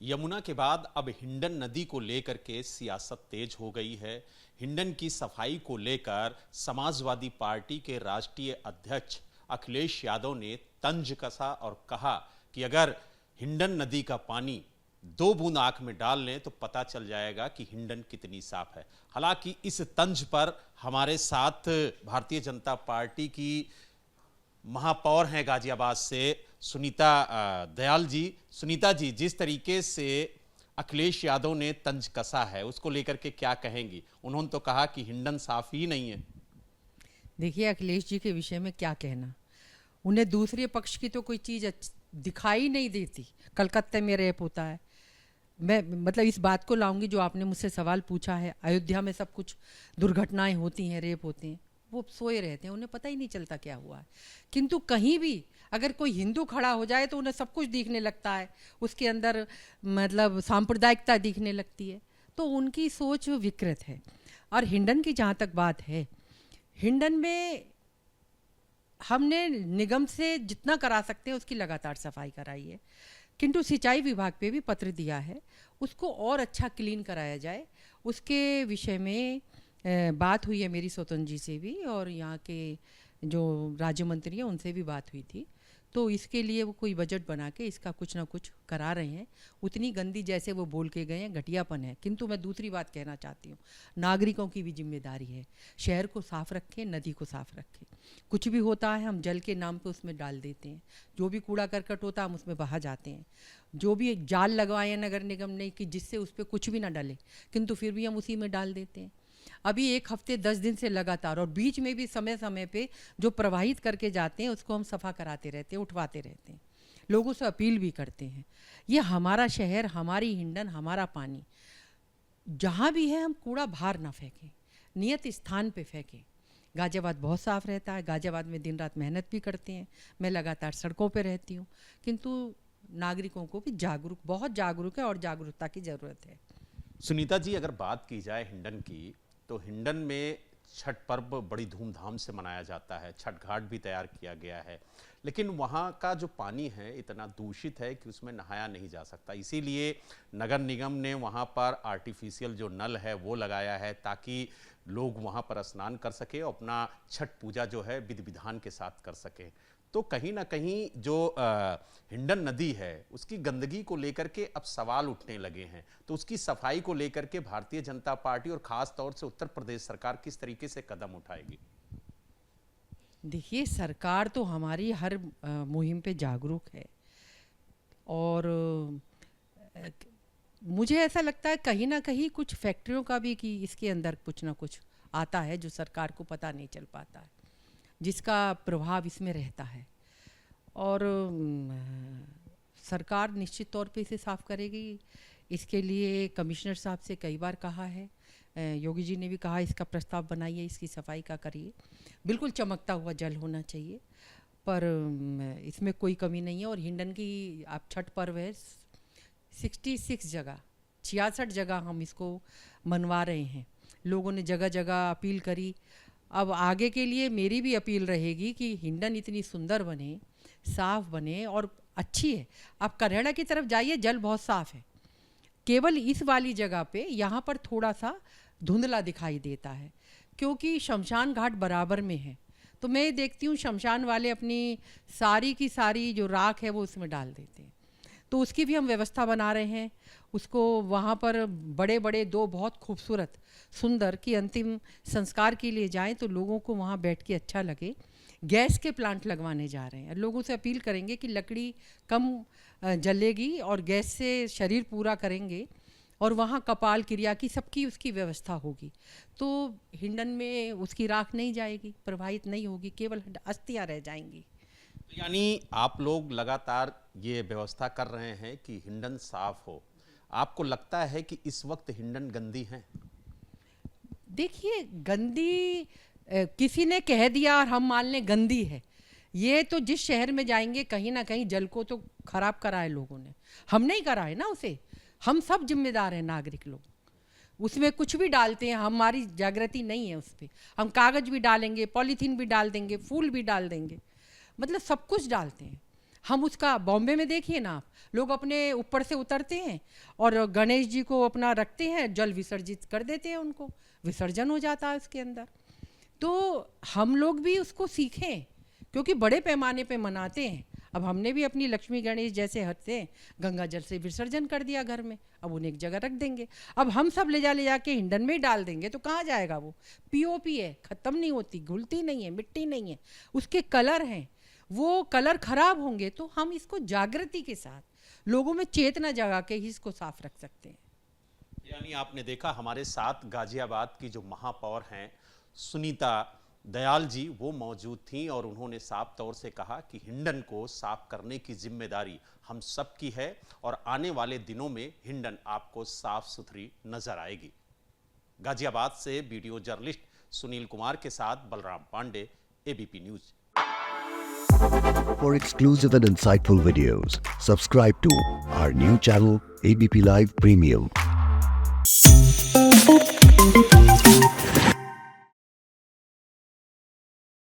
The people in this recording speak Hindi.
यमुना के बाद अब हिंडन नदी को लेकर के सियासत तेज हो गई है। हिंडन की सफाई को लेकर समाजवादी पार्टी के राष्ट्रीय अध्यक्ष अखिलेश यादव ने तंज कसा और कहा कि अगर हिंडन नदी का पानी 2 बूंद आंख में डाल लें तो पता चल जाएगा कि हिंडन कितनी साफ है। हालांकि इस तंज पर हमारे साथ भारतीय जनता पार्टी की महापौर हैं गाजियाबाद से सुनीता दयाल जी। सुनीता जी, जिस तरीके से अखिलेश यादव ने तंज कसा है उसको लेकर के क्या कहेंगी? उन्होंने तो कहा कि हिंडन साफ ही नहीं है। देखिए, अखिलेश जी के विषय में क्या कहना, उन्हें दूसरे पक्ष की तो कोई चीज़ दिखाई नहीं देती। कलकत्ते में रेप होता है, मैं मतलब इस बात को लाऊंगी जो आपने मुझसे सवाल पूछा है। अयोध्या में सब कुछ दुर्घटनाएं होती हैं, रेप होते हैं, वो सोए रहते हैं, उन्हें पता ही नहीं चलता क्या हुआ है। किंतु कहीं भी अगर कोई हिंदू खड़ा हो जाए तो उन्हें सब कुछ दिखने लगता है, उसके अंदर मतलब सांप्रदायिकता दिखने लगती है। तो उनकी सोच विकृत है। और हिंडन की जहाँ तक बात है, हिंडन में हमने निगम से जितना करा सकते हैं उसकी लगातार सफाई कराई है, किंतु सिंचाई विभाग पे भी पत्र दिया है उसको और अच्छा क्लीन कराया जाए। उसके विषय में बात हुई है मेरी स्वतंत्र जी से भी, और यहाँ के जो राज्य मंत्री हैं उनसे भी बात हुई थी। तो इसके लिए वो कोई बजट बना के इसका कुछ ना कुछ करा रहे हैं। उतनी गंदी जैसे वो बोल के गए हैं, घटियापन है। किंतु मैं दूसरी बात कहना चाहती हूँ, नागरिकों की भी जिम्मेदारी है, शहर को साफ रखें, नदी को साफ रखें। कुछ भी होता है हम जल के नाम पे उसमें डाल देते हैं, जो भी कूड़ा करकट होता है हम उसमें बहा जाते हैं। जो भी जाल लगवाए हैं नगर निगम ने कि जिससे उस पर कुछ भी ना डले, किंतु फिर भी हम उसी में डाल देते हैं। अभी 1 हफ्ते 10 दिन से लगातार, और बीच में भी समय समय पे जो प्रवाहित करके जाते हैं उसको हम सफ़ा कराते रहते हैं, उठवाते रहते हैं, लोगों से अपील भी करते हैं। ये हमारा शहर, हमारी हिंडन, हमारा पानी, जहाँ भी है हम कूड़ा बाहर ना फेंकें, नियत स्थान पे फेंकें। गाजियाबाद बहुत साफ़ रहता है, गाजियाबाद में दिन रात मेहनत भी करते हैं, मैं लगातार सड़कों पे रहती हूँ, किंतु नागरिकों को भी बहुत जागरूक है और जागरूकता की ज़रूरत है। सुनीता जी, अगर बात की जाए हिंडन की, तो हिंडन में छठ पर्व बड़ी धूमधाम से मनाया जाता है, छठ घाट भी तैयार किया गया है, लेकिन वहाँ का जो पानी है इतना दूषित है कि उसमें नहाया नहीं जा सकता। इसीलिए नगर निगम ने वहाँ पर आर्टिफिशियल जो नल है वो लगाया है ताकि लोग वहाँ पर स्नान कर सके और अपना छठ पूजा जो है विधि विधान के साथ कर सके। तो कहीं ना कहीं जो हिंडन नदी है उसकी गंदगी को लेकर के अब सवाल उठने लगे हैं, तो उसकी सफाई को लेकर के भारतीय जनता पार्टी और खास तौर से उत्तर प्रदेश सरकार किस तरीके से कदम उठाएगी? देखिए, सरकार तो हमारी हर मुहिम पे जागरूक है, और मुझे ऐसा लगता है कहीं ना कहीं कुछ फैक्ट्रियों का भी कि इसके अंदर कुछ ना कुछ आता है जो सरकार को पता नहीं चल पाता है, जिसका प्रभाव इसमें रहता है। और सरकार निश्चित तौर पे इसे साफ़ करेगी। इसके लिए कमिश्नर साहब से कई बार कहा है, योगी जी ने भी कहा इसका प्रस्ताव बनाइए, इसकी सफाई का करिए। बिल्कुल चमकता हुआ जल होना चाहिए, पर इसमें कोई कमी नहीं है। और हिंडन की आप छठ पर्व है, 66 जगह 66 जगह हम इसको मनवा रहे हैं। लोगों ने जगह जगह अपील करी। अब आगे के लिए मेरी भी अपील रहेगी कि हिंडन इतनी सुंदर बने, साफ़ बने और अच्छी है। आप करेड़ा की तरफ जाइए, जल बहुत साफ़ है, केवल इस वाली जगह पे यहाँ पर थोड़ा सा धुंधला दिखाई देता है क्योंकि शमशान घाट बराबर में है। तो मैं देखती हूँ शमशान वाले अपनी सारी की सारी जो राख है वो उसमें डाल देते हैं, तो उसकी भी हम व्यवस्था बना रहे हैं। उसको वहाँ पर बड़े बड़े 2 बहुत खूबसूरत सुंदर कि अंतिम संस्कार के लिए जाएं तो लोगों को वहाँ बैठ के अच्छा लगे। गैस के प्लांट लगवाने जा रहे हैं, लोगों से अपील करेंगे कि लकड़ी कम जलेगी और गैस से शरीर पूरा करेंगे, और वहाँ कपाल क्रिया की सबकी उसकी व्यवस्था होगी। तो हिंडन में उसकी राख नहीं जाएगी, प्रवाहित नहीं होगी, केवल अस्थियाँ रह जाएंगी। यानी आप लोग लगातार ये व्यवस्था कर रहे हैं कि हिंडन साफ हो। आपको लगता है कि इस वक्त हिंडन गंदी है? देखिए, गंदी किसी ने कह दिया और हम मान लें गंदी है, ये तो जिस शहर में जाएंगे कहीं ना कहीं जल को तो खराब करा है लोगों ने, हम नहीं करा है ना उसे। हम सब जिम्मेदार हैं, नागरिक लोग। उसमें कुछ भी डालते हैं, हमारी जागृति नहीं है उस पर। हम कागज़ भी डालेंगे, पॉलीथीन भी डाल देंगे, फूल भी डाल देंगे, मतलब सब कुछ डालते हैं। हम उसका बॉम्बे में देखिए ना आप, लोग अपने ऊपर से उतरते हैं और गणेश जी को अपना रखते हैं, जल विसर्जित कर देते हैं, उनको विसर्जन हो जाता है उसके अंदर। तो हम लोग भी उसको सीखें, क्योंकि बड़े पैमाने पे मनाते हैं। अब हमने भी अपनी लक्ष्मी गणेश जैसे हटते हैं, गंगा जल से विसर्जन कर दिया घर में, अब उन्हें एक जगह रख देंगे। अब हम सब ले जा के हिंडन में ही डाल देंगे तो कहाँ जाएगा वो? पीओपी है, ख़त्म नहीं होती, घुलती नहीं है, मिट्टी नहीं है, उसके कलर हैं, वो कलर खराब होंगे। तो हम इसको जागृति के साथ लोगों में चेतना जगा के ही इसको साफ रख सकते हैं। यानी आपने देखा हमारे साथ गाजियाबाद की जो महापौर हैं सुनीता दयाल जी, वो मौजूद थीं और उन्होंने साफ तौर से कहा कि हिंडन को साफ करने की जिम्मेदारी हम सब की है और आने वाले दिनों में हिंडन आपको साफ सुथरी नजर आएगी। गाजियाबाद से वीडियो जर्नलिस्ट सुनील कुमार के साथ Balram Pande, ABP news. For exclusive and insightful videos, subscribe to our new channel ABP Live Premium.